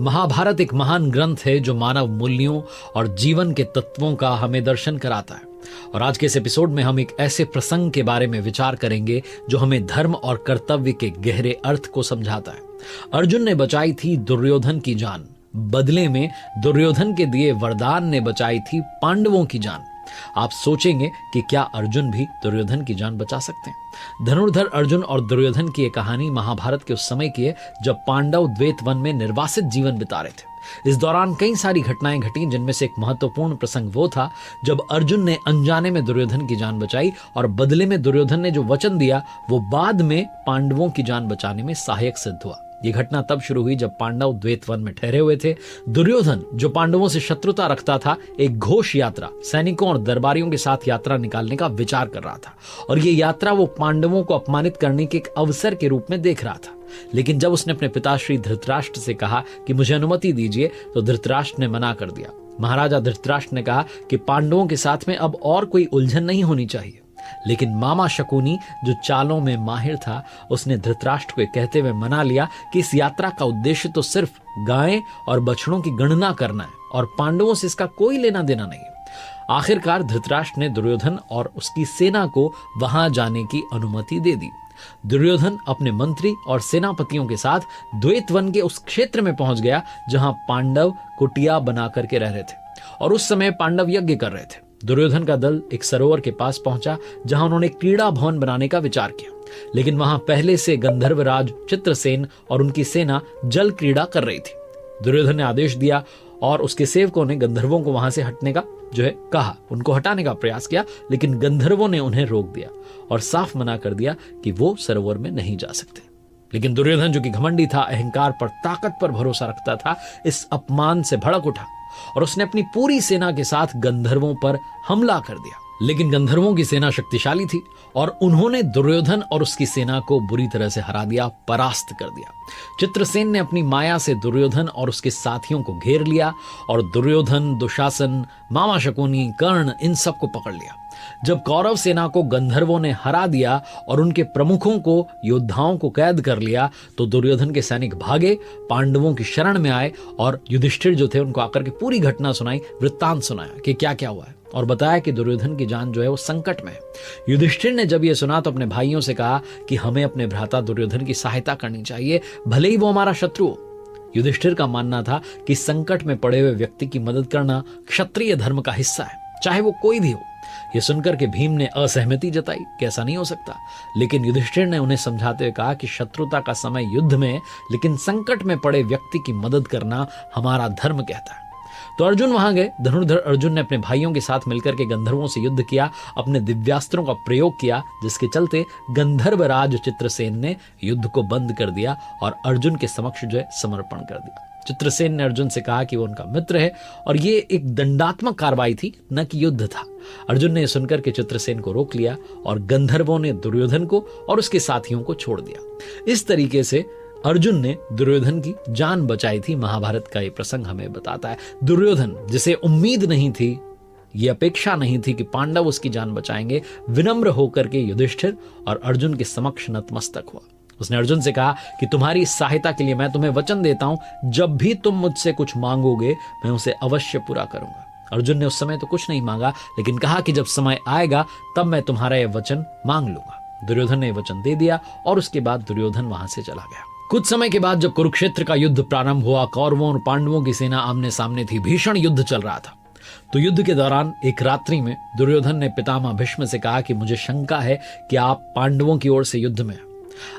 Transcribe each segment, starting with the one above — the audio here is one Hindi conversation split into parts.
महाभारत एक महान ग्रंथ है जो मानव मूल्यों और जीवन के तत्वों का हमें दर्शन कराता है। और आज के इस एपिसोड में हम एक ऐसे प्रसंग के बारे में विचार करेंगे जो हमें धर्म और कर्तव्य के गहरे अर्थ को समझाता है। अर्जुन ने बचाई थी दुर्योधन की जान, बदले में दुर्योधन के दिए वरदान ने बचाई थी पांडवों की जान। आप सोचेंगे कि क्या अर्जुन भी दुर्योधन की जान बचा सकते हैं? धनुर्धर अर्जुन और दुर्योधन की यह कहानी महाभारत के उस समय की है जब पांडव द्वैत वन में निर्वासित जीवन बिता रहे थे। इस दौरान कई सारी घटनाएं घटी, जिनमें से एक महत्वपूर्ण प्रसंग वो था जब अर्जुन ने अनजाने में दुर्योधन की जान बचाई और बदले में दुर्योधन ने जो वचन दिया वो बाद में पांडवों की जान बचाने में सहायक सिद्ध हुआ। ये घटना तब शुरू हुई जब पांडव द्वैत वन में ठहरे हुए थे। दुर्योधन जो पांडवों से शत्रुता रखता था, एक घोष यात्रा सैनिकों और दरबारियों के साथ यात्रा निकालने का विचार कर रहा था और ये यात्रा वो पांडवों को अपमानित करने के एक अवसर के रूप में देख रहा था। लेकिन जब उसने अपने पिताश्री धृतराष्ट्र से कहा कि मुझे अनुमति दीजिए, तो धृतराष्ट्र ने मना कर दिया। महाराजा धृतराष्ट्र ने कहा कि पांडवों के साथ में अब और कोई उलझन नहीं होनी चाहिए। लेकिन मामा शकुनी जो चालों में माहिर था, उसने धृतराष्ट्र को कहते हुए मना लिया कि इस यात्रा का उद्देश्य तो सिर्फ गायें और बछड़ों की गणना करना है और पांडवों से इसका कोई लेना देना नहीं। आखिरकार धृतराष्ट्र ने दुर्योधन और उसकी सेना को वहां जाने की अनुमति दे दी। दुर्योधन अपने मंत्री और सेनापतियों के साथ द्वैत वन के उस क्षेत्र में पहुंच गया जहां पांडव कुटिया बना करके रह रहे थे और उस समय पांडव यज्ञ कर रहे थे। दुर्योधन का दल एक सरोवर के पास पहुंचा जहां उन्होंने क्रीड़ा भवन बनाने का विचार किया, लेकिन वहां पहले से गंधर्वराज चित्रसेन और उनकी सेना जल क्रीड़ा कर रही थी। दुर्योधन ने आदेश दिया और उसके सेवकों ने गंधर्वों को वहां से हटने का कहा, उनको हटाने का प्रयास किया, लेकिन गंधर्वों ने उन्हें रोक दिया और साफ मना कर दिया कि वो सरोवर में नहीं जा सकते। लेकिन दुर्योधन जो कि घमंडी था, अहंकार पर, ताकत पर भरोसा रखता था, इस अपमान से भड़क उठा और उसने अपनी पूरी सेना के साथ गंधर्वों पर हमला कर दिया। लेकिन गंधर्वों की सेना शक्तिशाली थी और उन्होंने दुर्योधन और उसकी सेना को बुरी तरह से हरा दिया, परास्त कर दिया। चित्रसेन ने अपनी माया से दुर्योधन और उसके साथियों को घेर लिया और दुर्योधन, दुशासन, मामा शकुनी, कर्ण, इन सबको पकड़ लिया। जब कौरव सेना को गंधर्वों ने हरा दिया और उनके प्रमुखों को, योद्धाओं को कैद कर लिया, तो दुर्योधन के सैनिक भागे, पांडवों की शरण में आए और युधिष्ठिर जो थे उनको आकर के पूरी घटना सुनाई, वृत्तांत सुनाया कि क्या क्या हुआ है और बताया कि दुर्योधन की जान वो संकट में है। युधिष्ठिर ने जब ये सुना तो अपने भाइयों से कहा कि हमें अपने भ्राता दुर्योधन की सहायता करनी चाहिए, भले ही वो हमारा शत्रु हो। युधिष्ठिर का मानना था कि संकट में पड़े हुए व्यक्ति की मदद करना क्षत्रिय धर्म का हिस्सा है, चाहे वो कोई भी हो। यह सुनकर के भीम ने असहमति जताई कि ऐसा नहीं हो सकता, लेकिन युधिष्ठिर ने उन्हें समझाते हुए कहा कि शत्रुता का समय युद्ध में, लेकिन संकट में पड़े व्यक्ति की मदद करना हमारा धर्म कहता है। तो अर्जुन वहां गए। धनुर्धर अर्जुन ने अपने भाइयों के साथ मिलकर के गंधर्वों से युद्ध किया, अपने दिव्यास्त्रों का प्रयोग किया, जिसके चलते गंधर्वराज चित्रसेन ने युद्ध को बंद कर दिया और अर्जुन के समक्ष समर्पण कर दिया। चित्रसेन ने अर्जुन से कहा कि वो उनका मित्र है और ये एक दंडात्मक कार्रवाई थी, न कि युद्ध था। अर्जुन ने सुनकर के चित्रसेन को रोक लिया और गंधर्वों ने दुर्योधन को और उसके साथियों को छोड़ दिया। इस तरीके से अर्जुन ने दुर्योधन की जान बचाई थी। महाभारत का ये प्रसंग हमें बताता है दुर्योधन, जिसे उम्मीद नहीं थी, ये अपेक्षा नहीं थी कि पांडव उसकी जान बचाएंगे, विनम्र होकर के युधिष्ठिर और अर्जुन के समक्ष नतमस्तक हुआ। उसने अर्जुन से कहा कि तुम्हारी सहायता के लिए मैं तुम्हें वचन देता हूं, जब भी तुम मुझसे कुछ मांगोगे मैं उसे अवश्य पूरा करूंगा। अर्जुन ने उस समय तो कुछ नहीं मांगा, लेकिन कहा कि जब समय आएगा तब मैं तुम्हारा यह वचन मांग लूंगा। दुर्योधन ने वचन दे दिया और उसके बाद दुर्योधन वहां से चला गया। कुछ समय के बाद जब कुरुक्षेत्र का युद्ध प्रारंभ हुआ, कौरवों और पांडवों की सेना आमने सामने थी, भीषण युद्ध चल रहा था। तो युद्ध के दौरान एक रात्रि में दुर्योधन ने पितामह भीष्म से कहा कि मुझे शंका है कि आप पांडवों की ओर से युद्ध में,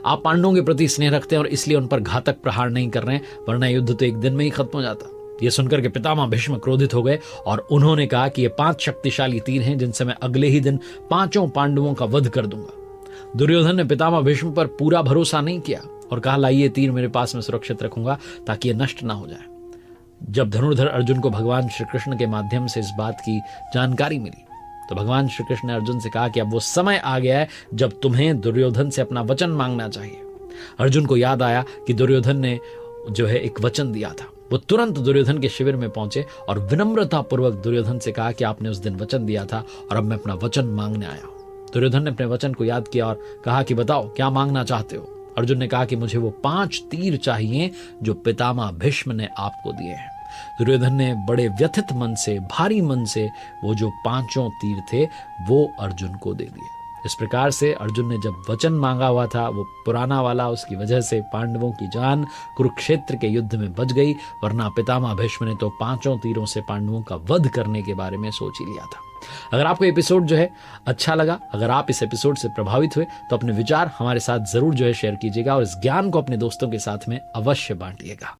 आप पांडवों के प्रति स्नेह रखते हैं और इसलिए उन पर घातक प्रहार नहीं कर रहे हैं, वरना युद्ध तो एक दिन में ही खत्म हो जाता। यह सुनकर के पितामह भीष्म क्रोधित हो गए और उन्होंने कहा कि ये 5 शक्तिशाली तीर हैं जिनसे मैं अगले ही दिन 5 पांडवों का वध कर दूंगा। दुर्योधन ने पितामह भीष्म पर पूरा भरोसा नहीं किया और कहा लाइए तीर मेरे पास में सुरक्षित रखूंगा ताकि ये नष्ट ना हो जाए। जब धनुर्धर अर्जुन को भगवान श्री कृष्ण के माध्यम से इस बात की जानकारी मिली तो भगवान श्री कृष्ण ने अर्जुन से कहा कि अब वो समय आ गया है जब तुम्हें दुर्योधन से अपना वचन मांगना चाहिए। अर्जुन को याद आया कि दुर्योधन ने एक वचन दिया था। वो तुरंत दुर्योधन के शिविर में पहुंचे और विनम्रता पूर्वक दुर्योधन से कहा कि आपने उस दिन वचन दिया था और अब मैं अपना वचन मांगने आया हूं। दुर्योधन ने अपने वचन को याद किया और कहा कि बताओ क्या मांगना चाहते हो। अर्जुन ने कहा कि मुझे वो 5 तीर चाहिए जो पितामह भीष्म ने आपको दिए हैं। दुर्योधन ने बड़े व्यथित मन से, भारी मन से वो जो 5 तीर थे वो अर्जुन को दे दिए। इस प्रकार से अर्जुन ने जब वचन मांगा हुआ था वो पुराना वाला, उसकी वजह से पांडवों की जान कुरुक्षेत्र के युद्ध में बच गई, वरना पितामह भीष्म ने तो 5 तीरों से पांडवों का वध करने के बारे में सोच ही लिया था। अगर आपको एपिसोड जो है अच्छा लगा, अगर आप इस एपिसोड से प्रभावित हुए तो अपने विचार हमारे साथ जरूर जो है शेयर कीजिएगा और इस ज्ञान को अपने दोस्तों के साथ में अवश्य बांटिएगा।